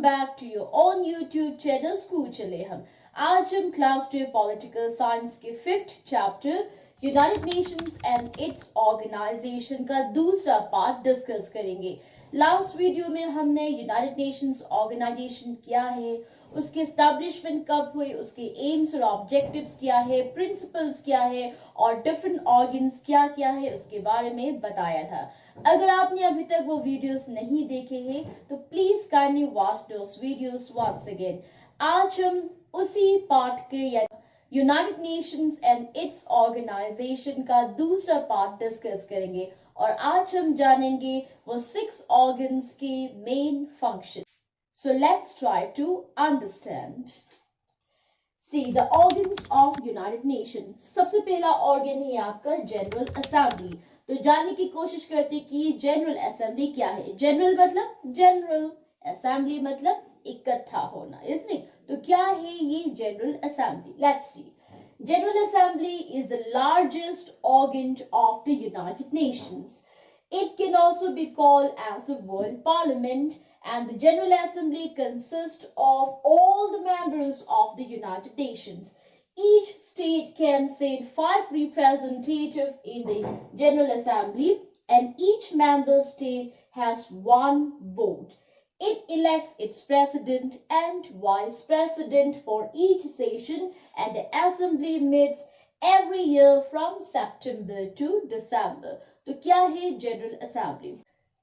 back to your own YouTube channel school चले हम। आज हम क्लास 2 पॉलिटिकल साइंस के 5th chapter United Nations and its organisation का दूसरा पार्ट डिस्कस करेंगे। लास्ट वीडियो में हमने यूनाइटेड नेशंस ऑर्गेनाइजेशन क्या है, उसकी एस्टैब्लिशमेंट कब हुई, उसके एम्स और ऑब्जेक्टिव्स क्या है, प्रिंसिपल्स क्या है और डिफरेंट ऑर्गन्स क्या क्या है उसके बारे में बताया था। अगर आपने अभी तक वो वीडियोस नहीं देखे हैं तो please kindly watch those videos once again. आज हम उसी पार्ट के या United Nations and its organisation का दूसरा पार्ट डिस्कस करेंगे और आज हम जानेंगे वो 6 ऑर्गन्स के main function. So let's try to understand. See the organs of United Nations. सबसे पहला ऑर्गन है आपका जनरल असेंबली। तो जानने की कोशिश करते कि जनरल असेंबली क्या है। जनरल मतलब जनरल, असेंबली मतलब इकट्ठा होना, इसलिए तो क्या है ये general assembly. Let's see. General Assembly is the largest organ of the United Nations. It can also be called as a world parliament, and the General Assembly consists of all the members of the United Nations. Each state can send 5 representatives in the General Assembly, and each member state has 1 vote. It elects its president and vice president for each session, and the assembly meets every year from September to December. तो क्या है general assembly?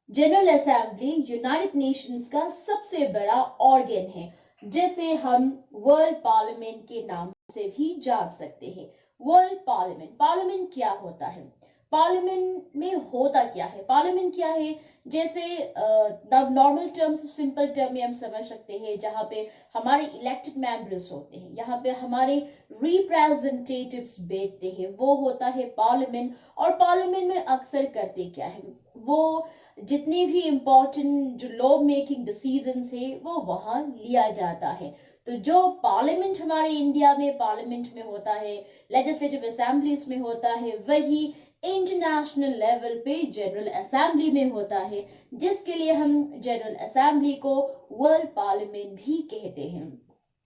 General assembly United Nations का सबसे बड़ा organ है, जिसे हम world parliament के नाम से भी जान सकते हैं। वर्ल्ड पार्लियामेंट, पार्लियामेंट क्या होता है? पार्लियामेंट में होता क्या है? पार्लियामेंट क्या है? जैसे नॉर्मल टर्म्स, सिंपल टर्म में हम समझ सकते हैं, जहाँ पे हमारे इलेक्टेड मेंबर्स होते हैं, यहाँ पे हमारे रिप्रेजेंटेटिव्स बैठते हैं, वो होता है पार्लियामेंट। और पार्लियामेंट में अक्सर करते क्या है, वो जितने भी इम्पोर्टेंट जो लॉ मेकिंग डिसीजंस है वो वहां लिया जाता है। तो जो पार्लियामेंट हमारे इंडिया में पार्लियामेंट में होता है, लेजिस्लेटिव असेंबलीज में होता है, वही इंटरनेशनल लेवल पे जनरल असेंबली में होता है, जिसके लिए हम जनरल असेंबली को वर्ल्ड पार्लियामेंट भी कहते हैं।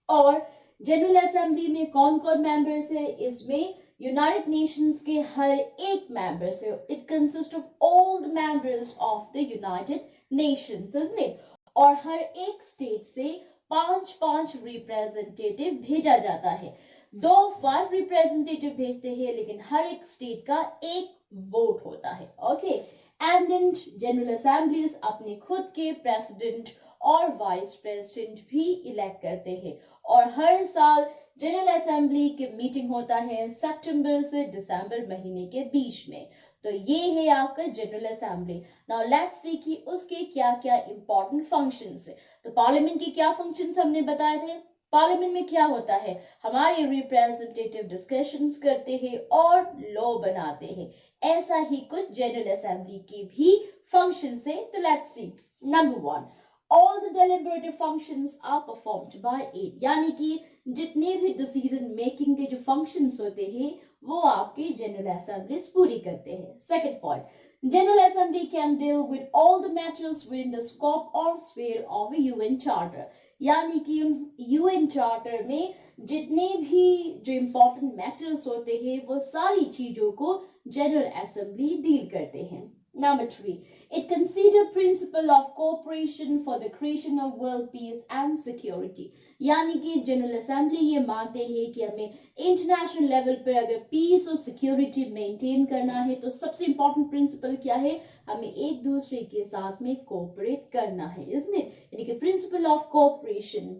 और जनरल असेंबली में कौन कौन मेंबर्स है? इसमें यूनाइटेड नेशंस के हर एक मेंबर्स है। It consist of all the members of the United Nations, isn't? और हर एक स्टेट से 5 रिप्रेजेंटेटिव भेजा जाता है। 5 रिप्रेजेंटेटिव भेजते हैं, लेकिन हर एक स्टेट का एक वोट होता है। Okay, and then general assemblies अपने खुद के प्रेसिडेंट और वाइस प्रेसिडेंट भी इलेक्ट करते हैं। और हर साल जनरल असेंबली की मीटिंग होता है सितंबर से दिसंबर महीने के बीच में। तो ये है आपका general assembly. Now let's see कि उसके क्या क्या इंपॉर्टेंट फंक्शंस है। तो पार्लियामेंट के क्या फंक्शंस हमने बताए थे। पार्लियामेंट में क्या होता है, हमारे रिप्रेजेंटेटिव डिस्कशंस करते हैं और लॉ बनाते हैं। ऐसा ही कुछ जनरल असेंबली के भी फंक्शंस है। तो let's see. Number 1, all the deliberative functions are performed by it, यानी कि जितने भी डिसीजन मेकिंग के जो फंक्शंस होते हैं वो आपके जनरल असेंबलीज पूरी करते हैं। Second point, general assembly can deal with all the matters with in the scope और स्फीयर ऑफ यूएन चार्टर, यानी कि यूएन चार्टर में जितने भी जो इंपॉर्टेंट मैटर्स होते हैं वो सारी चीजों को जनरल असेंबली डील करते हैं। Number 3, it considers principle of cooperation for the creation of world peace and security, यानी कि जनरल असेंबली ये मानते हैं कि हमें इंटरनेशनल लेवल पर अगर पीस और सिक्योरिटी मेंटेन करना है तो सबसे इंपॉर्टेंट प्रिंसिपल क्या है, हमें एक दूसरे के साथ में कोऑपरेट करना है, isn't it? यानी कि principle of cooperation,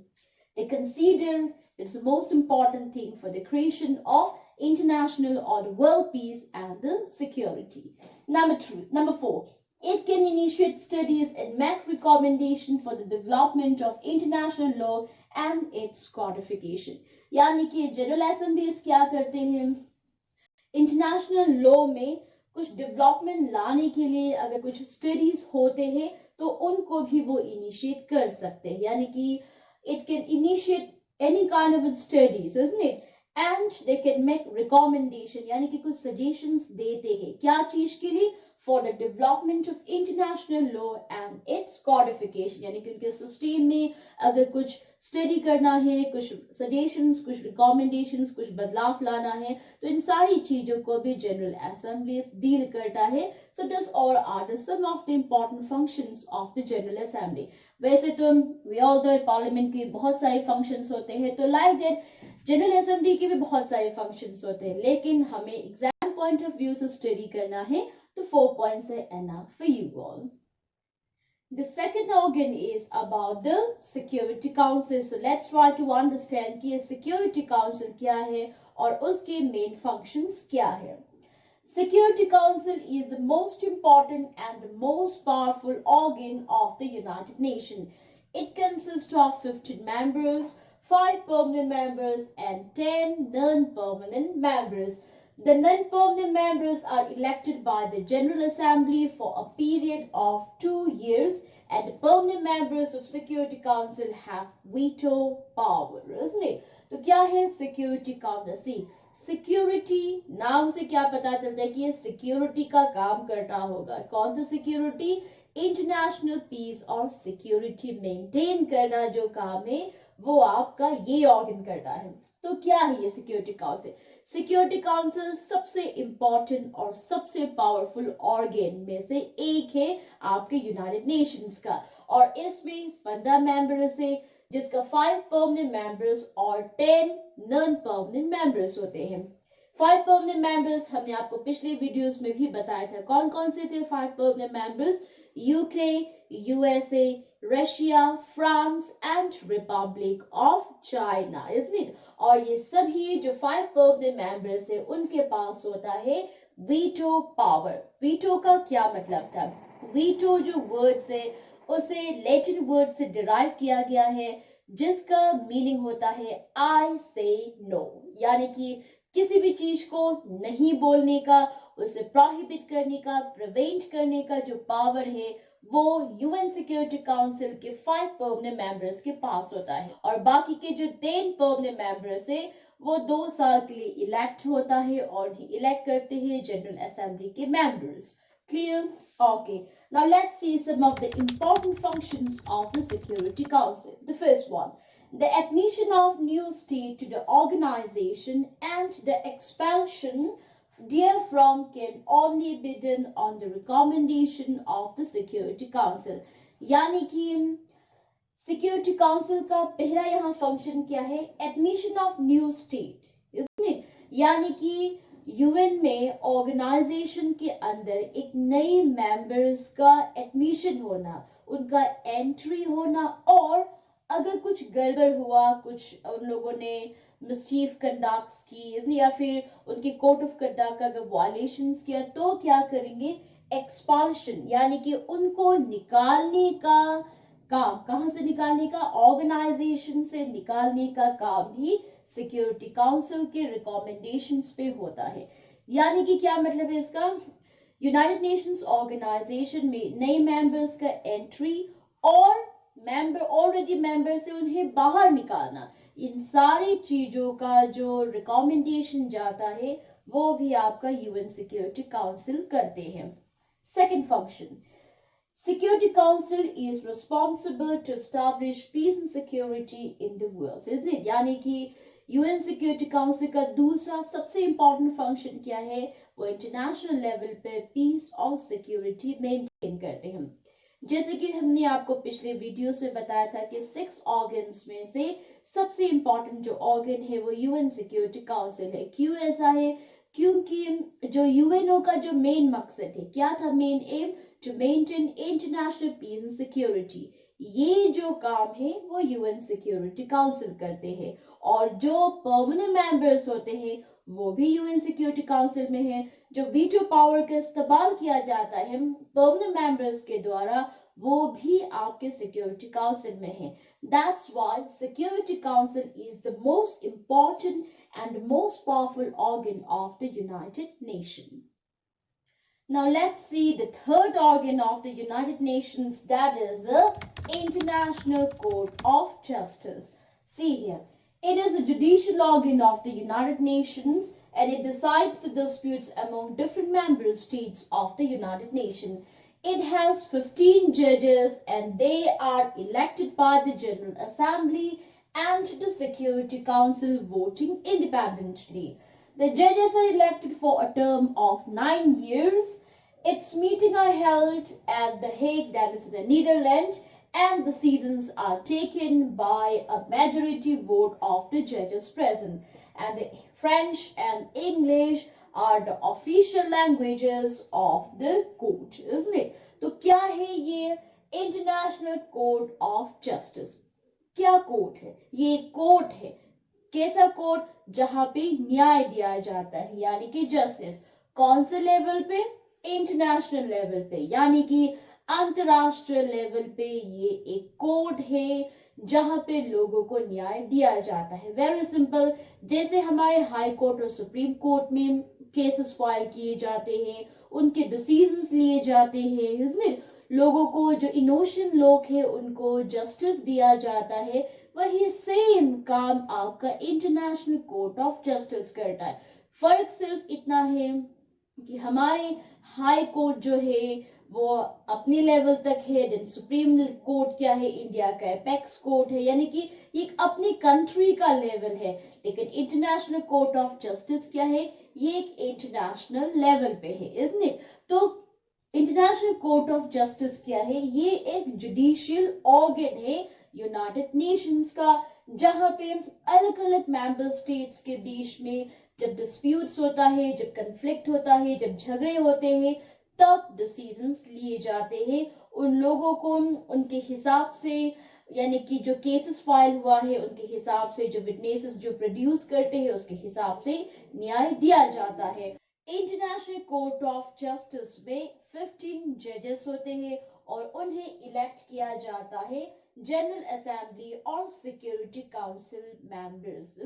they consider it's the most important thing for the creation of international or world peace and the security. Number 4, it can initiate studies and make recommendation for the development of international law and its codification, यानी कि general assemblies क्या करते हैं, international law में कुछ development लाने के लिए अगर कुछ स्टडीज होते हैं तो उनको भी वो इनिशिएट कर सकते हैं, यानी कि it can initiate any kind of studies, isn't it? And they can make recommendation, यानी कि कुछ suggestions देते हैं, क्या चीज के लिए, for the development of international law and its codification. यानी कि उनके सिस्टम में अगर कुछ स्टडी करना है, कुछ सजेशंस, कुछ रिकमेंडेशंस, कुछ बदलाव लाना है, तो इन सारी चीजों को भी जनरल असेंबली डील करता है. So this all are some of the important functions of the general assembly. वैसे तो we all know पार्लियामेंट के बहुत सारे फंक्शंस होते हैं, तो लाइक दैट जनरल असेंबली के भी बहुत सारे फंक्शंस होते हैं, लेकिन हमें एग्जाम पॉइंट ऑफ व्यू से स्टडी करना है तो 4 points है enough for you all. The second organ is about the Security Council. So let's try to understand कि Security Council क्या है और उसके main functions क्या है. Security Council is the most important and most powerful organ of the United Nations. It consists of 15 members, 5 permanent members and 10 non-permanent members. The non-permanent members are elected by the General Assembly for a period of 2 years, and the permanent members of Security Council have veto power, isn't it? तो क्या है Security Council? See, Security नाम से क्या पता चलता है कि ये सिक्योरिटी का काम करता होगा. कौन सा सिक्योरिटी? इंटरनेशनल पीस और सिक्योरिटी मेंटेन करना जो काम है वो आपका ये ऑर्गन करता है. तो क्या है ये सिक्योरिटी काउंसिल? सिक्योरिटी काउंसिल सबसे इंपॉर्टेंट और सबसे पावरफुल ऑर्गन में से एक है आपके यूनाइटेड नेशंस का, और इसमें 15 मेंबर्स है जिसका 5 परमानेंट मेंबर्स और 10 नॉन परमानेंट मेंबर्स होते हैं. 5 परमानेंट मेंबर्स हमने आपको पिछले वीडियोस में भी बताया था. कौन कौन से थे 5 permanent members? UK, USA, Russia, France and Republic of China, isn't it? और ये सभी जो 5 परमानेंट मेंबर्स है उनके पास होता है वीटो पावर. वीटो का क्या मतलब था? वीटो जो वर्ड्स है उसे लैटिन वर्ड से डिराइव किया गया है जिसका मीनिंग होता है आई से नो, यानी कि किसी भी चीज को नहीं बोलने का, उसे प्रोहिबिट करने का, प्रिवेंट करने का जो पावर है वो यूएन सिक्योरिटी काउंसिल के 5 परमानेंट मेंबर्स के पास होता है. और बाकी के जो 10 परमानेंट मेंबर्स है वो 2 साल के लिए इलेक्ट होता है और इलेक्ट करते हैं जनरल असेंबली के members. Clear? Okay. Now let's see some of the important functions of the Security Council. The first one, the admission of new state to the organization and the expulsion therefrom can only be done on the recommendation of the Security Council. यानी कि Security Council का पहला यहाँ function क्या है? Admission of new state, isn't it? यानी कि UN में ऑर्गेनाइजेशन के अंदर एक नए मेंबर्स का एडमिशन होना, उनका एंट्री होना, और अगर कुछ गड़बड़ हुआ, कुछ उन लोगों ने मिसचीफ कंडक्ट की या फिर उनके कोड ऑफ कंडक्ट का अगर वायलेशंस किया तो क्या करेंगे? एक्सपल्शन, यानी कि उनको निकालने का काम. कहां से निकालने का? ऑर्गेनाइजेशन से निकालने का काम भी सिक्योरिटी काउंसिल के रिकमेंडेशंस पे होता है. यानी कि क्या मतलब है इसका? यूनाइटेड नेशंस ऑर्गेनाइजेशन में नए मेंबर्स का एंट्री और मेंबर ऑलरेडी मेंबर से उन्हें बाहर निकालना, इन सारी चीजों का जो रिकमेंडेशन जाता है वो भी आपका यूएन सिक्योरिटी काउंसिल करते हैं. Second function, Security Council is responsible to establish peace and security in the world, isn't it? यानी कि UN Security Council का दूसरा सबसे इम्पोर्टेंट फंक्शन क्या है? वो इंटरनेशनल लेवल पे पीस और सिक्योरिटी मेंटेन करते हैं. जैसे कि हमने आपको पिछले वीडियोस में बताया था कि 6 ऑर्गन्स में से सबसे इम्पोर्टेंट जो ऑर्गन है वो यूएन सिक्योरिटी काउंसिल है. क्यों ऐसा है? क्योंकि जो यूएनओ का जो मेन मकसद है, क्या था main aim? To maintain international peace and security. ये जो काम है वो यूएन सिक्योरिटी काउंसिल करते हैं, और जो परमानेंट मेंबर्स होते हैं वो भी यूएन सिक्योरिटी काउंसिल में है. जो वीटो पावर का इस्तेमाल किया जाता है परमानेंट मेंबर्स के द्वारा वो भी आपके सिक्योरिटी काउंसिल में है. That's why security council is the most important and most powerful organ of the United Nations. Now let's see the third organ of the United Nations, that is the International Court of Justice. See here, It is a judicial organ of the United Nations and it decides the disputes among different member states of the United Nations. It has 15 judges and they are elected by the General Assembly and the Security Council voting independently. The judges are elected for a term of 9 years. Its meetings are held at The Hague, that is in the Netherlands, and the seasons are taken by a majority vote of the judges present. And the French and English are the official languages of the court, isn't it? तो क्या है ये international court of justice? क्या court है? ये court है। कैसा court? जहां पे न्याय दिया जाता है, यानी कि जस्टिस। कौन से लेवल पे? इंटरनेशनल लेवल पे, यानी कि अंतरराष्ट्रीय लेवल पे ये एक कोर्ट है जहां पे लोगों को न्याय दिया जाता है। वेरी सिंपल, जैसे हमारे हाई कोर्ट और सुप्रीम कोर्ट में केसेस फाइल किए जाते हैं, उनके डिसीजंस लिए जाते हैं, इसमें लोगों को, जो इनोसेंट लोग हैं, उनको जस्टिस दिया जाता है। वही सेम काम आपका इंटरनेशनल कोर्ट ऑफ जस्टिस करता है। फर्क सिर्फ इतना है कि हमारे हाई कोर्ट जो है वो अपने लेवल तक है, देन सुप्रीम कोर्ट क्या है, इंडिया का एपेक्स कोर्ट है, यानी कि ये अपनी कंट्री का लेवल है। लेकिन इंटरनेशनल कोर्ट ऑफ जस्टिस क्या है, ये एक इंटरनेशनल लेवल पे है, isn't it? तो इंटरनेशनल कोर्ट ऑफ जस्टिस क्या है, ये एक जुडिशियल ऑर्गन है यूनाइटेड नेशंस का, जहां पे अलग अलग मेंबर स्टेट्स के बीच में जब डिस्प्यूट्स होता है, जब कन्फ्लिक्ट होता है, जब झगड़े होते हैं, तब डिसीजंस लिए जाते हैं। उन लोगों को उनके हिसाब से, यानी कि जो केसेस फाइल हुआ है उनके हिसाब से, जो विटनेसेस जो प्रोड्यूस करते हैं उसके हिसाब से न्याय दिया जाता है। इंटरनेशनल कोर्ट ऑफ जस्टिस में 15 जजेस होते हैं और उन्हें इलेक्ट किया जाता है जनरल असेंबली और सिक्योरिटी काउंसिल मेंबर्स,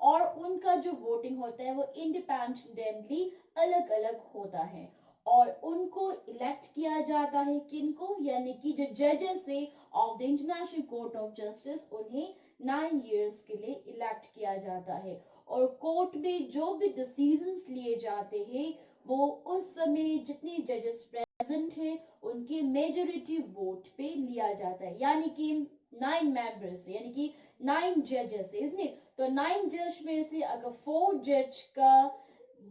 और उनका जो वोटिंग होता है वो इंडिपेंडेंटली अलग अलग होता है और उनको इलेक्ट किया जाता है। किनको? यानी कि जो जजेस है of the international court of justice, उन्हें 9 इयर्स के लिए इलेक्ट किया जाता है और कोर्ट में जो भी डिसीजंस लिए जाते हैं वो उस समय जितने जजेस प्रेजेंट हैं उनके मेजोरिटी वोट पे लिया जाता है। यानी कि 9 मेंबर्स, यानी कि 9 जजेस, इसने तो 9 जज में से अगर 4 जज का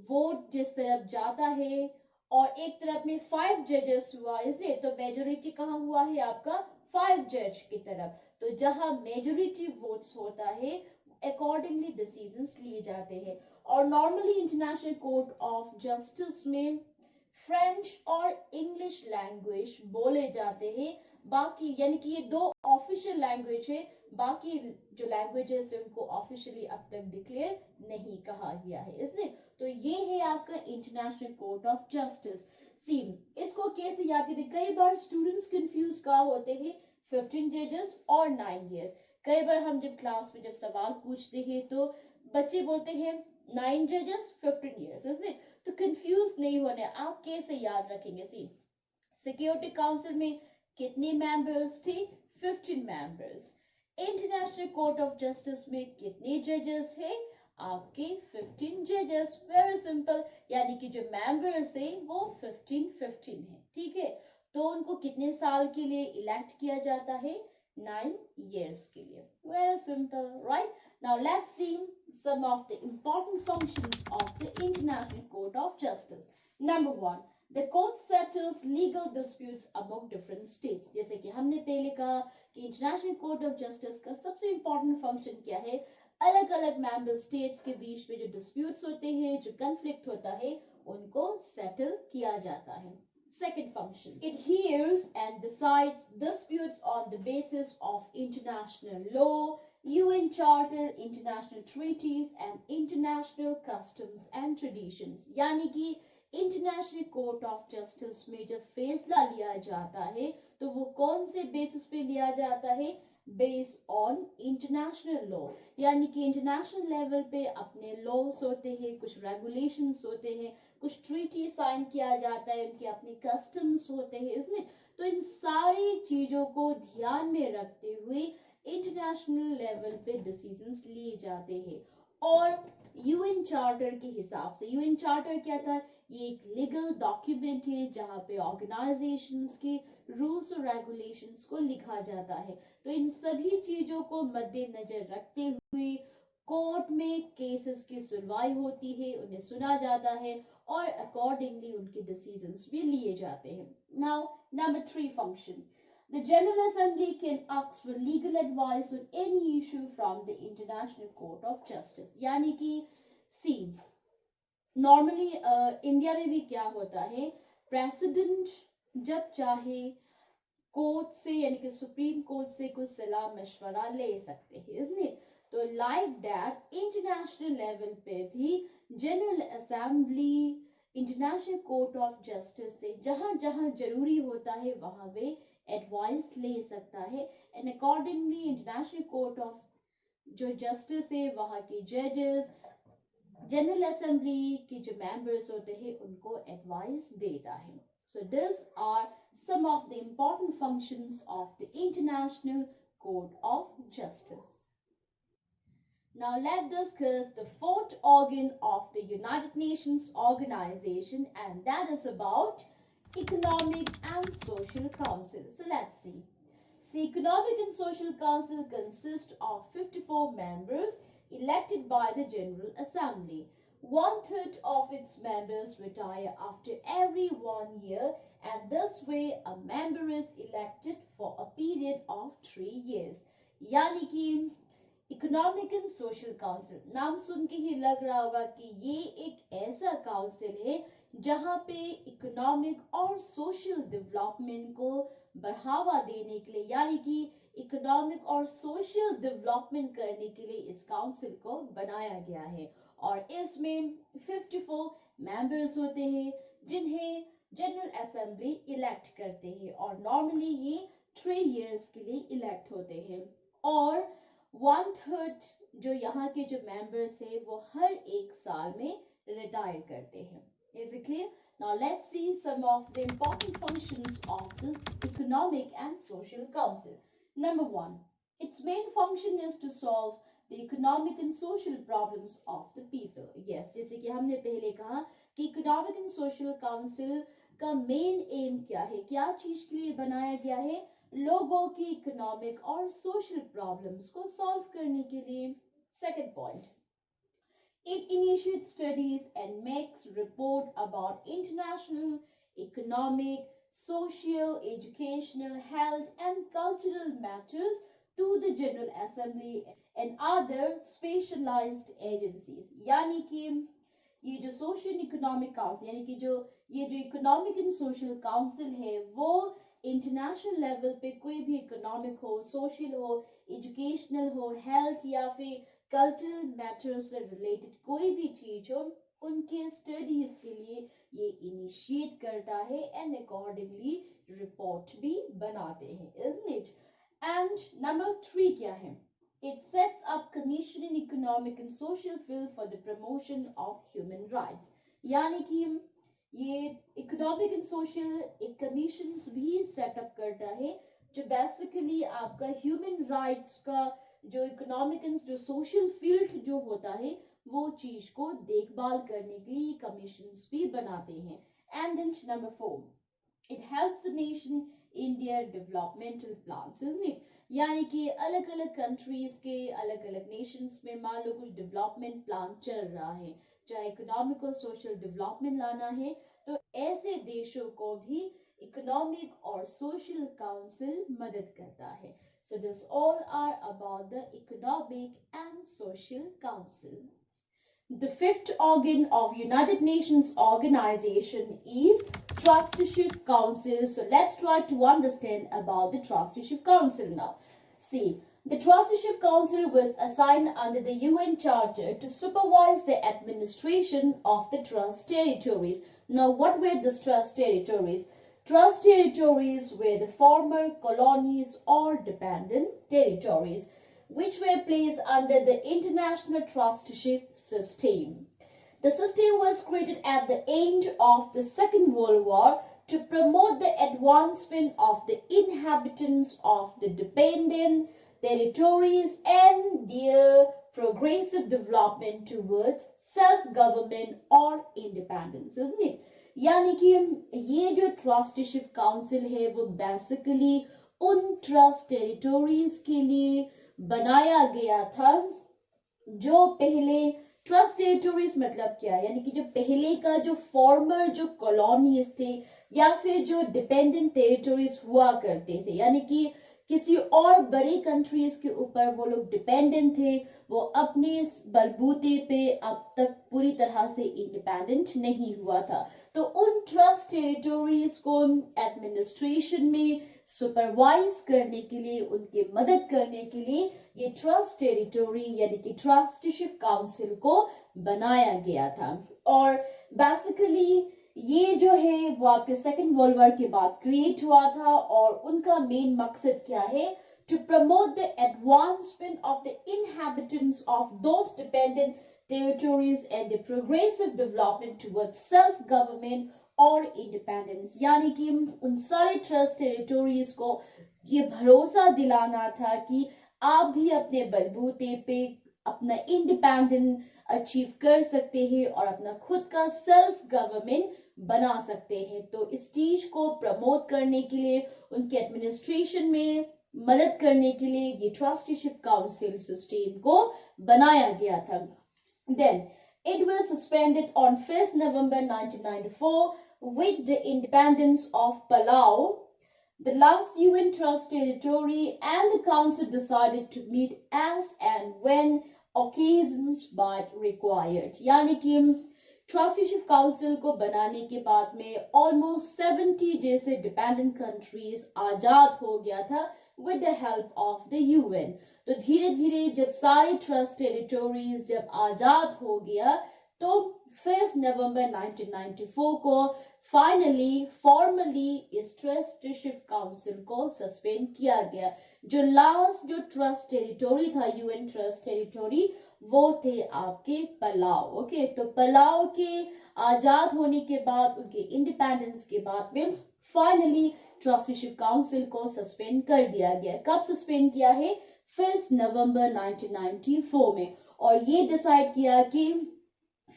वोट जिस तरफ जाता है और एक तरफ में 5 जजेस हुआ, इसलिए तो मेजोरिटी कहाँ हुआ है आपका 5 जज की तरफ। तो जहां मेजोरिटी वोट्स होता है अकॉर्डिंगली डिसीजंस लिए जाते हैं। और normally international court of justice में फ्रेंच और इंग्लिश लैंग्वेज बोले जाते हैं। बाकी, यानी कि ये 2 ऑफिशियल लैंग्वेज है, बाकी जो लैंग्वेजेस है उनको ऑफिशियली अब तक डिक्लेयर नहीं कहा गया है, इसलिए तो ये है आपका इंटरनेशनल कोर्ट ऑफ जस्टिस। सी, इसको कैसे याद करें? कई बार स्टूडेंट्स कंफ्यूज का होते हैं 15 जजेस और 9 इयर्स। कई बार हम जब क्लास में जब सवाल पूछते हैं तो बच्चे बोलते हैं 9 जजेस 15 इयर्स, ऐसे तो कंफ्यूज नहीं होने। आप कैसे याद रखेंगे? सी, सिक्योरिटी काउंसिल में कितने मेंबर्स थे? 15 members. International court of justice में कितने जजेस हैं? आपके 15 जजेस। वेरी सिंपल, यानी कि जो मेंबर्स है वो 15 है, ठीक है। तो उनको कितने साल के लिए इलेक्ट किया जाता है? 9 years के लिए। Very simple, right? Now let's see some of the important functions of the International Court of Justice. Number 1, the court settles legal disputes among different states. जैसे कि हमने पहले कहा कि International Court of Justice का सबसे important function क्या है? अलग अलग member states के बीच में जो disputes होते हैं, जो conflict होता है, उनको settle किया जाता है। Second function, it hears and decides disputes on the basis of international law, UN Charter, international treaties and international customs and traditions. यानी कि इंटरनेशनल कोर्ट ऑफ जस्टिस में जब फैसला लिया जाता है तो वो कौन से बेसिस पे लिया जाता है? बेस्ड ऑन इंटरनेशनल लॉ, यानी कि इंटरनेशनल लेवल पे अपने लॉस होते हैं, कुछ रेगुलेशंस होते हैं, कुछ ट्रीटी साइन किया जाता है, उनके अपने कस्टम्स होते हैं, इसमें तो इन सारी चीजों को ध्यान में रखते हुए इंटरनेशनल लेवल पे डिसीजंस लिए जाते हैं। और यूएन चार्टर के हिसाब से, यूएन चार्टर क्या था, ये एक लीगल डॉक्यूमेंट है जहां पे ऑर्गेनाइजेशंस के रूल्स और रेगुलेशंस को लिखा जाता है। तो इन सभी चीजों को मद्देनजर रखते हुए कोर्ट में केसेस की सुनवाई होती है, उन्हें सुना जाता है और अकॉर्डिंगली उनके डिसीजंस भी लिए जाते हैं। Now number 3 function, the General Assembly can ask for legal advice on any issue from the International Court of Justice। यानी कि सी नॉर्मली इंडिया में भी क्या होता है, प्रेसिडेंट जब चाहे कोर्ट से यानी कि सुप्रीम कोर्ट से कुछ सलाह मशवरा ले सकते हैं, इसलिए तो लाइक दैट इंटरनेशनल लेवल पे भी general assembly international court of justice से जहां जहां जरूरी होता है वहां वे एडवाइस ले सकता है। And accordingly international court of जो जस्टिस है वहां के जजेस जनरल असेंबली के जो मेंबर्स होते हैं उनको एडवाइस देता है। So these are some of the important functions of the International Court of Justice. Now let's discuss the fourth organ of the United Nations organization, and that is about Economic and Social Council. So let's see. The Economic and Social Council consists of 54 members elected by the General Assembly. 1/3 of its members retire after every 1 year, and this way a member is elected for a period of 3 years. यानी कि economic and social council, नाम सुन के ही लग रहा होगा कि ये एक ऐसा काउंसिल है जहां पे इकोनॉमिक और सोशल डेवलपमेंट को बढ़ावा देने के लिए, यानी कि इकोनॉमिक और सोशल डेवलपमेंट करने के लिए इस काउंसिल को बनाया गया है। और इसमें 54 मेंबर्स होते हैं जिन्हें जनरल असेंबली इलेक्ट करते हैं, और नॉर्मली ये 3 इयर्स के लिए इलेक्ट होते हैं। और 1/3 जो यहाँ के जो मेंबर्स है वो हर एक साल में रिटायर करते हैं। Is it clear? Now let's see some of the important functions of the Economic and Social Council. Number 1, its main function is to solve the economic and social problems of the people. Yes, जैसे कि हमने पहले कहा कि Economic and Social Council का main M क्या है, क्या चीज के लिए बनाया गया है, लोगों की इकोनॉमिक और सोशल प्रॉब्लम्स को सॉल्व करने के लिए। Second point, it initiates studies and makes report about international economic, social, educational, health and cultural matters to the General Assembly and other specialized agencies। यानी कि ये जो सोशल इकोनॉमिक काउंसिल यानी कि ये जो इकोनॉमिक एंड सोशल काउंसिल है वो इंटरनेशनल लेवल पे कोई भी इकोनॉमिक हो, सोशल हो, एजुकेशनल हो, हेल्थ या फिर कल्चरल मैटर्स से रिलेटेड कोई भी चीज हो, उनके स्टडीज के लिए ये इनिशिएट करता है एंड अकॉर्डिंगली रिपोर्ट भी बनाते हैं, isn't it? एंड नंबर 3 क्या है, it sets up commission in economic and social field for the promotion of human rights। यानी कि ये इकोनॉमिक एंड सोशल एक कमीशन भी सेटअप करता है जो बेसिकली आपका ह्यूमन राइट्स का जो इकोनॉमिक एंड जो सोशल फील्ड जो होता है वो चीज को देखभाल करने के लिए कमीशंस भी बनाते हैं। And number 4, it helps the nation in their developmental plans, isn't it? यानी कि अलग अलग कंट्रीज के अलग अलग नेशंस में मान लो कुछ डेवलपमेंट प्लान चल रहा है, चाहे इकोनॉमिक और सोशल डेवलपमेंट लाना है, तो ऐसे देशों को भी इकोनॉमिक और सोशल काउंसिल मदद करता है। So this all are about the economic and social council. The fifth organ of United Nations organization is Trusteeship Council. So let's try to understand about the Trusteeship Council now. See, the Trusteeship Council was assigned under the UN Charter to supervise the administration of the trust territories. Now, what were the trust territories? Trust territories were the former colonies or dependent territories, which were placed under the international trusteeship system. The system was created at the end of the Second World War to promote the advancement of the inhabitants of the territories and their progressive development towards self-government or independence, isn't it? यानी कि ये जो trusteeship council है वो basically उन trust territories के लिए बनाया गया था जो पहले ट्रस्ट टेरिटोरीज मतलब क्या है, यानी कि जो पहले का जो फॉर्मर जो कॉलोनीज थे या फिर जो डिपेंडेंट टेरिटोरीज हुआ करते थे, यानी कि किसी और बड़े कंट्रीज के ऊपर वो लोग डिपेंडेंट थे, वो अपने बलबूते पे अब तक पूरी तरह से इंडिपेंडेंट नहीं हुआ था। तो उन ट्रस्ट टेरिटोरीज को एडमिनिस्ट्रेशन में सुपरवाइज करने के लिए, उनकी मदद करने के लिए ये ट्रस्ट टेरिटोरी यानी कि ट्रस्टीशिप काउंसिल को बनाया गया था। और बेसिकली ये जो है वो आपके सेकेंड वर्ल्ड वॉर के बाद क्रिएट हुआ था और उनका मेन मकसद क्या है, to promote the advancement of the inhabitants of those dependent territories and the progressive development towards self government और इंडिपेंडेंस। यानी कि उन सारे ट्रस्ट टेरिटोरीज को ये भरोसा दिलाना था कि आप भी अपने बलबूते पे अपना इंडिपेंडेंट अचीव कर सकते हैं और अपना खुद का सेल्फ गवर्नमेंट बना सकते हैं। तो इस चीज को प्रमोट करने के लिए, उनके एडमिनिस्ट्रेशन में मदद करने के लिए ये ट्रस्टीशिप काउंसिल सिस्टम को बनाया गया था। Then it was suspended on 1st November 1994 with the independence of Palau. The last UN trust territory and the council decided to meet as and when occasions but required. यानी कि trusteeship council को बनाने के बाद में almost 70 जैसे dependent countries आजाद हो गया था with the help of the UN. तो धीरे धीरे जब सारे ट्रस्ट टेरिटोरीज जब आजाद हो गया तो 1 नवंबर 1994 को फाइनली फॉर्मली इस ट्रस्टीशिप काउंसिल को सस्पेंड किया गया। जो लास्ट जो ट्रस्ट टेरिटोरी था, यूएन ट्रस्ट टेरिटोरी, वो थे आपके पलाव। ओके, तो पलाव के आजाद होने के बाद, उनके इंडिपेंडेंस के बाद में फाइनली ट्रस्टीशिप काउंसिल को सस्पेंड कर दिया गया। कब सस्पेंड किया है? 1 नवंबर 1994 में। और ये डिसाइड किया कि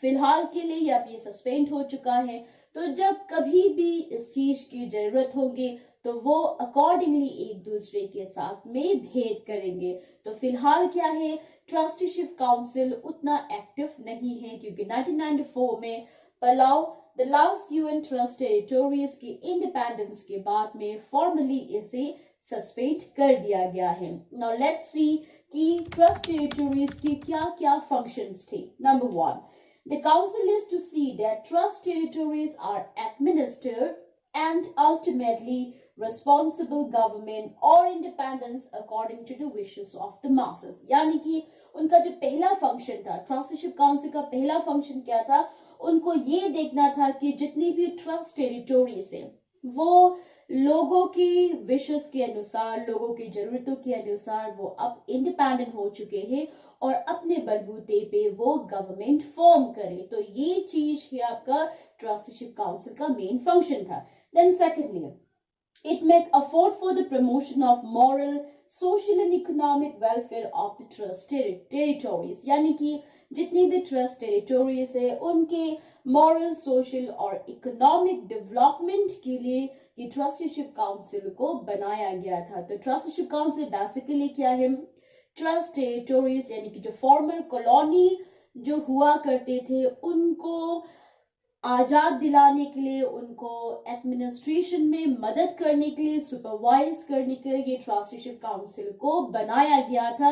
फिलहाल के लिए अब ये सस्पेंड हो चुका है, तो जब कभी भी इस चीज की जरूरत होगी तो वो अकॉर्डिंगली एक दूसरे के साथ में भेद करेंगे। तो फिलहाल क्या है, ट्रस्टीशिप काउंसिल उतना एक्टिव नहीं है क्योंकि 1994 में Palau the last UN trust territories की इंडिपेंडेंस के बाद में फॉर्मली इसे सस्पेंड कर दिया गया है। नाउ लेट्स सी कि ट्रस्ट टेरिटोरीज की क्या क्या फंक्शंस थे। Number 1, the council is to see that trust territories are administered and ultimately responsible government or independence according to the wishes of the masses। यानी कि उनका जो पहला फंक्शन था, ट्रस्टीशिप काउंसिल का पहला फंक्शन क्या था, उनको ये देखना था कि जितनी भी ट्रस्ट टेरिटोरीज है वो लोगों की विशेस के अनुसार, लोगों की जरूरतों के अनुसार वो अब इंडिपेंडेंट हो चुके हैं और अपने बलबूते पे वो गवर्नमेंट फॉर्म करे। तो ये चीज है आपका ट्रस्टीशिप काउंसिल का मेन फंक्शन था। Then secondly, it may afford for the promotion of moral, social and economic welfare of the trust territories। यानी कि जितनी भी ट्रस्ट टेरिटोरीज है उनके मॉरल, सोशल और इकोनॉमिक डेवलपमेंट के लिए ये ट्रस्टीशिप काउंसिल को बनाया गया था। तो ट्रस्टीशिप काउंसिल बेसिकली क्या है, ट्रस्ट टेरिटोरीज यानी कि जो फॉर्मल कॉलोनी जो हुआ करते थे उनको आजाद दिलाने के लिए, उनको एडमिनिस्ट्रेशन में मदद करने के लिए, सुपरवाइज करने के लिए ये ट्रस्टीशिप काउंसिल को बनाया गया था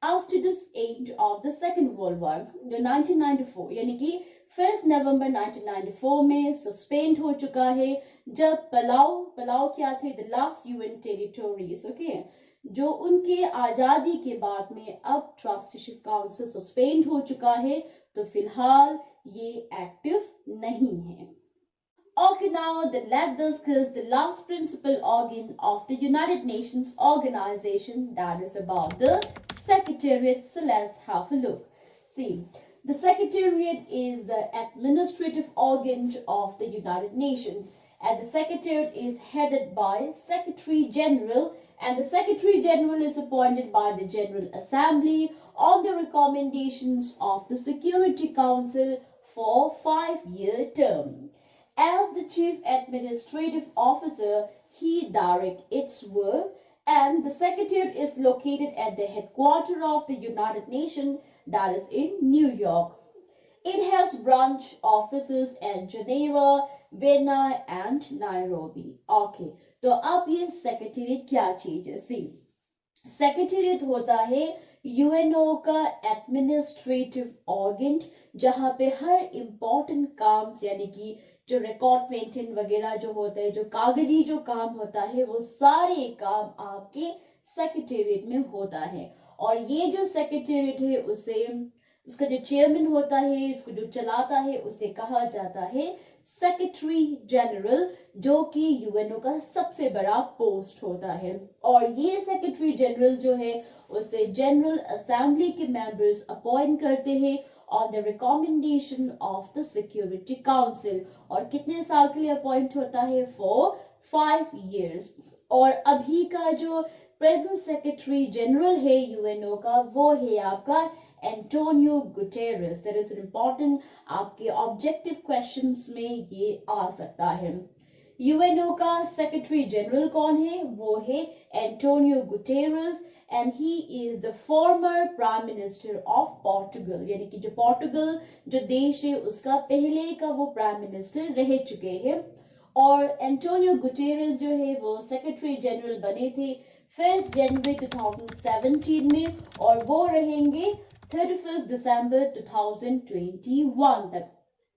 after this end of the second world war जो 1994 यानी कि 1 नवंबर 1994 में सस्पेंड हो चुका है। जब पलाव क्या थे, the last UN territories, okay, जो उनके आजादी के बाद में अब ट्रस्टीशिप काउंसिल सस्पेंड हो चुका है, तो फिलहाल ये एक्टिव नहीं है। Okay, now let's discuss the last principal organ of the United Nations organization, that is about the Secretariat. So let's have a look. See, the Secretariat is the administrative organ of the United Nations and the Secretariat is headed by Secretary General, and the Secretary General is appointed by the General Assembly on the recommendations of the Security Council for 5-year term. As the Chief Administrative Officer, he directs its work, and the Secretariat is located at the headquarters of the United Nations, that is in New York. It has branch offices at Geneva, Vienna and Nairobi. Okay, तो अब ये secretariat क्या चीज है? सी secretariat होता है UNO का administrative organ, जहां पे हर इम्पोर्टेंट काम यानी कि जो रिकॉर्ड मेंटेन वगैरह जो होता है, जो कागजी जो काम होता है, वो सारे काम आपके सेक्रेटेरिएट में होता है। और ये जो सेक्रेटेरिएट है उसका जो चेयरमैन होता है, इसको जो चलाता है, उसे कहा जाता है सेक्रेटरी जनरल, जो कि यूएनओ का सबसे बड़ा पोस्ट होता है। और ये सेक्रेटरी जनरल जो है उसे जनरल असेंबली के मेंबर्स अपॉइंट करते हैं on the recommendation of the security council. और कितने साल के लिए अपॉइंट होता है? For 5 years। और अभी का जो प्रेजेंट सेक्रेटरी जनरल है यूएनओ का, वो है आपका Antonio Guterres. That is important, आपके ऑब्जेक्टिव क्वेश्चंस में ये आ सकता है। यूएनओ का सेक्रेटरी जनरल कौन है? वो है Antonio Guterres, and he is the former prime minister of Portugal, यानी कि जो पोर्टुगल जो देश है उसका पहले का वो प्राइम मिनिस्टर रह चुके हैं। और एंटोनियो गुटेरेस जो है वो सेक्रेटरी जनरल बने थे 1 जनवरी 2017 में, और वो रहेंगे 31 दिसंबर 2021 तक।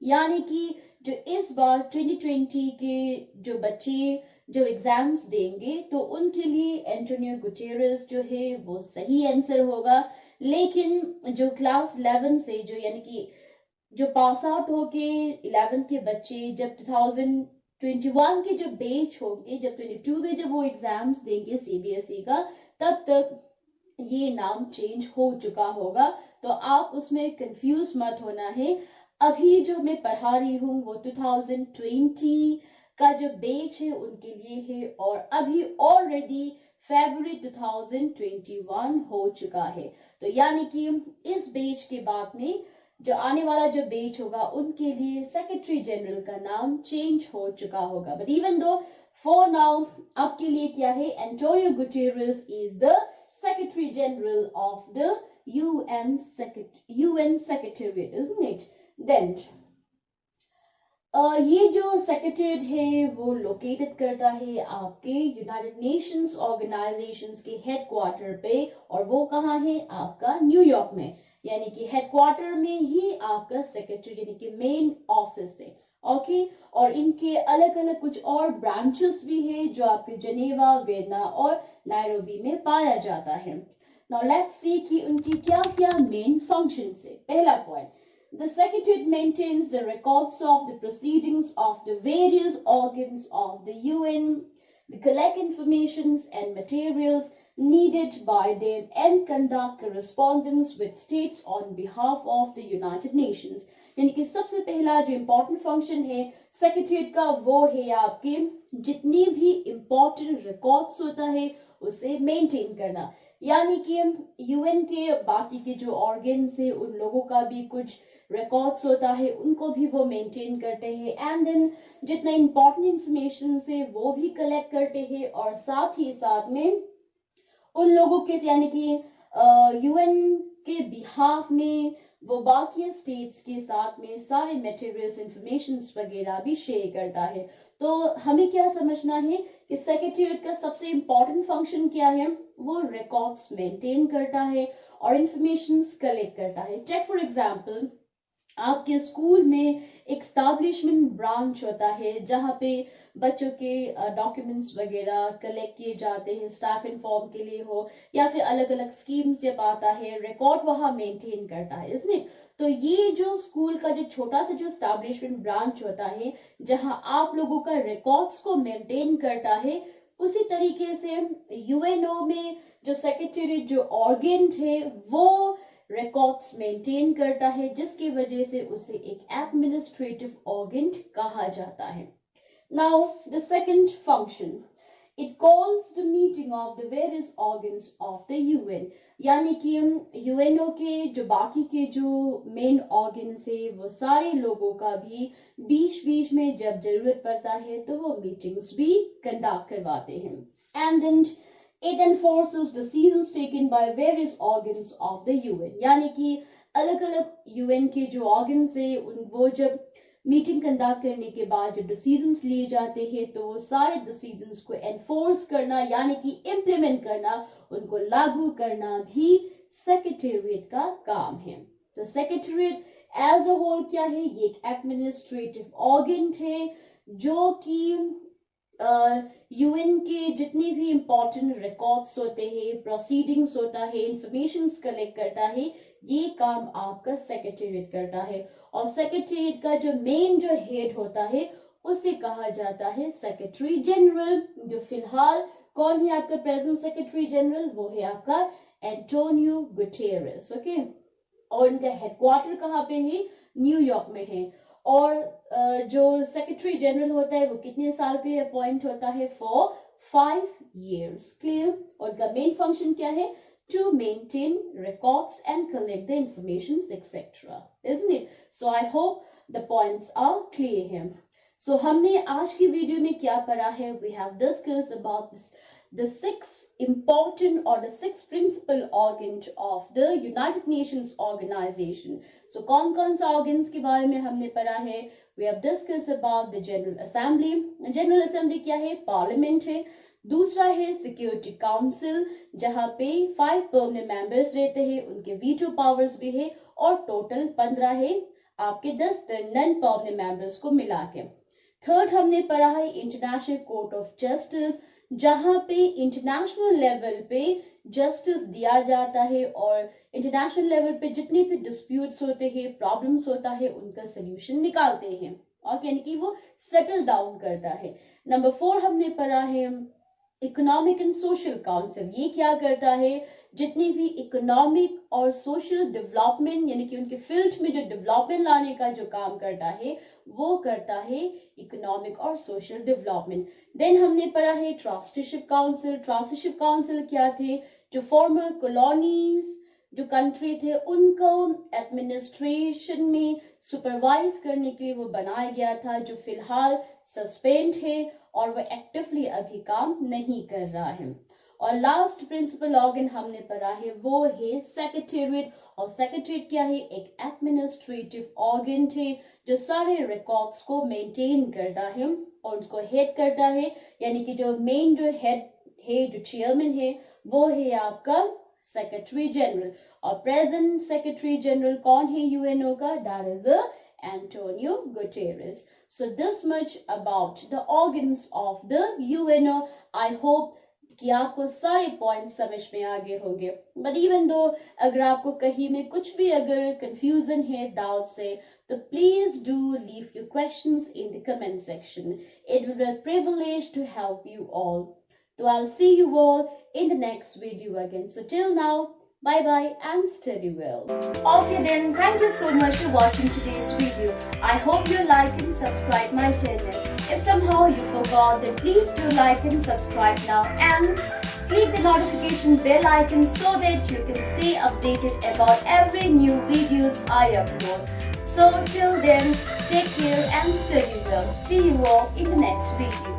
यानी कि जो इस बार 2020 के जो बच्चे जो एग्जाम्स देंगे तो उनके लिए एंटोनियो गुटेरेस जो है वो सही आंसर होगा। लेकिन जो क्लास 11 से जो यानी कि जो पास आउट होके 11 के बच्चे जब 2021 के जो बैच होंगे, जब 22 में जब वो एग्जाम्स देंगे सीबीएसई का, तब तक ये नाम चेंज हो चुका होगा। तो आप उसमें कंफ्यूज मत होना है। अभी जो मैं पढ़ा रही हूँ वो 2020 का जो बैच है उनके लिए है, और अभी ऑलरेडी फरवरी 2021 हो चुका है। तो यानी कि इस बैच के बाद में जो आने वाला जो बैच होगा उनके लिए सेक्रेटरी जनरल का नाम चेंज हो चुका होगा। But even though for now आपके लिए क्या है? Antonio Guterres is the secretary general of the UN Secretariat, isn't it? Then ये जो सेक्रेटरीट है वो लोकेटेड करता है आपके यूनाइटेड नेशंस ऑर्गेनाइजेशंस के हेडक्वार्टर पे, और वो कहाँ है? आपका न्यूयॉर्क में। यानी कि हेडक्वार्टर में ही आपका सेक्रेटरी यानी कि मेन ऑफिस है। ओके, और इनके अलग अलग कुछ और ब्रांचेस भी है जो आपके जनेवा, वियना और नायरोबी में पाया जाता है। नाउ लेट्स सी कि उनकी क्या क्या मेन फंक्शंस है। पहला point, the Secretariat maintains the records of the proceedings of the various organs of the UN, the collect informations and materials needed by them, and conduct correspondence with states on behalf of the United Nations। यानी कि सबसे पहला जो important function है secretariat का वो है आपके जितनी भी इम्पोर्टेंट रिकॉर्ड्स होता है उसे मेंटेन करना। यानी कि यूएन के बाकी के जो ऑर्गन्स है उन लोगों का भी कुछ रिकॉर्ड्स होता है, उनको भी वो मेंटेन करते हैं, एंड देन जितना इम्पोर्टेंट इंफॉर्मेशन है वो भी कलेक्ट करते हैं, और साथ ही साथ में उन लोगों के यानी कि यूएन के बिहाफ में वो बाकी स्टेट्स के साथ में सारे मटेरियल्स इंफॉर्मेशंस वगैरह भी शेयर करता है। तो हमें क्या समझना है कि सेक्रेटरीट का सबसे इम्पोर्टेंट फंक्शन क्या है? वो रिकॉर्ड्स मेंटेन करता है और इंफॉर्मेशंस कलेक्ट करता है। टेक फॉर एग्जांपल, आपके स्कूल में एक एस्टैब्लिशमेंट ब्रांच होता है जहाँ पे बच्चों के डॉक्यूमेंट्स वगैरह कलेक्ट किए जाते हैं, स्टाफ इन्फॉर्म के लिए हो या फिर अलग अलग स्कीम्स जब आता है, रिकॉर्ड वहाँ मेंटेन करता है, इसलिए तो ये जो स्कूल का जो छोटा सा जो एस्टैब्लिशमेंट ब्रांच होता है जहाँ आप लोगों का रिकॉर्ड्स को मेंटेन करता है, उसी तरीके से यूएनओ में जो सेक्रेटरी जो ऑर्गन है वो रिकॉर्ड्स मेंटेन करता है, जिसकी वजह से उसे एक एडमिनिस्ट्रेटिव ऑर्गन कहा जाता है। Now, the second function, it calls the meeting of the various organs of the UN. यानी कि यूएनओ के जो बाकी के जो मेन ऑर्गन्स है वो सारे लोगों का भी बीच बीच में जब जरूरत पड़ता है तो वो मीटिंग्स भी कंडक्ट करवाते हैं. And then it enforces decisions taken by various organs of the UN. यानी कि अलग अलग यूएन के जो ऑर्गन्स है वो जब मीटिंग कंडक्ट करने के बाद जब डिसीजंस लिए जाते हैं तो वो सारे डिसीजंस को एनफोर्स करना यानी कि इम्प्लीमेंट करना, उनको लागू करना भी सेक्रेटेरिएट का काम है. तो सेक्रेटेरिएट एज अ होल क्या है? ये एक एडमिनिस्ट्रेटिव ऑर्गन है जो कि यूएन के जितने भी इंपॉर्टेंट रिकॉर्ड्स होते हैं, प्रोसीडिंग्स होता है, इंफॉर्मेशंस कलेक्ट करता है, ये काम आपका सेक्रेटेरिएट करता है. और सेक्रेटेरिएट का जो मेन जो हेड होता है उसे कहा जाता है सेक्रेटरी जनरल. जो फिलहाल कौन है आपका प्रेजेंट सेक्रेटरी जनरल? वो है आपका एंटोनियो गुटेरेस. ओके, और उनका हेडक्वार्टर कहाँ पे है? न्यूयॉर्क में है. और जो सेक्रेटरी जनरल होता है वो कितने साल पे अपॉइंट होता है? For 5 years. क्लियर? और उनका मेन फंक्शन क्या है? To maintain records and collect the information, etc. Isn't it? So I hope the points are clear here. So हमने आज की वीडियो में क्या पढ़ा है? We have discussed about the 6 important or the 6 principal organs of the United Nations organization. So कौन सा organs के बारे में हमने पढ़ा है? We have discussed about the General Assembly. General Assembly क्या है? Parliament है. दूसरा है सिक्योरिटी काउंसिल जहां पे 5 परमानेंट मेंबर्स रहते हैं, उनके वीटो पावर्स भी है और टोटल 15 है आपके 10 नॉन परमानेंट मेंबर्स को मिला के. थर्ड हमने पढ़ा है इंटरनेशनल कोर्ट ऑफ जस्टिस जहां पे इंटरनेशनल लेवल पे जस्टिस दिया जाता है और इंटरनेशनल लेवल पे जितने भी डिस्प्यूट्स होते हैं, प्रॉब्लम्स होता है, उनका सोल्यूशन निकालते हैं और यानी कि वो सेटल डाउन करता है. नंबर 4 हमने पढ़ा है इकोनॉमिक एंड सोशल काउंसिल. ये क्या करता है? जितनी भी इकोनॉमिक और सोशल डेवलपमेंट यानी कि उनके फील्ड में जो डेवलपमेंट लाने का जो काम करता है वो करता है इकोनॉमिक और सोशल डेवलपमेंट. देन हमने पढ़ा है ट्रस्टीशिप काउंसिल. ट्रस्टीशिप काउंसिल क्या थे? जो फॉर्मर कॉलोनीज जो कंट्री थे उनको एडमिनिस्ट्रेशन में सुपरवाइज करने के लिए वो बनाया गया था, जो फिलहाल सस्पेंड है और वो एक्टिवली अभी काम नहीं कर रहा है. और लास्ट प्रिंसिपल ऑर्गन हमने पढ़ा है वो है सेक्रेटेरिएट. और सेक्रेटेरिएट क्या है? एक एडमिनिस्ट्रेटिव ऑर्गन है जो सारे रिकॉर्ड्स को मेंटेन करता है और उसको हेड करता है. यानी कि जो मेन जो हेड है, जो चेयरमैन है, वो है आपका सेक्रेटरी जनरल. और प्रेजेंट सेक्रेटरी जनरल कौन है यूएनओ का? That is Antonio Guterres. So this much about the organs of the UNO. I hope कि आपको सारे पॉइंट समझ में आ गए होंगे. बट इवन दो अगर आपको कहीं में कुछ भी अगर कंफ्यूजन है, डाउट्स है, तो please do leave your questions in the comment section. It will be a privilege to help you all. So I'll see you all in the next video again. So till now, bye bye and study well. Okay then, thank you so much for watching today's video. I hope you like and subscribe my channel. If somehow you forgot, then please do like and subscribe now and click the notification bell icon so that you can stay updated about every new videos I upload. So till then, take care and study well. See you all in the next video.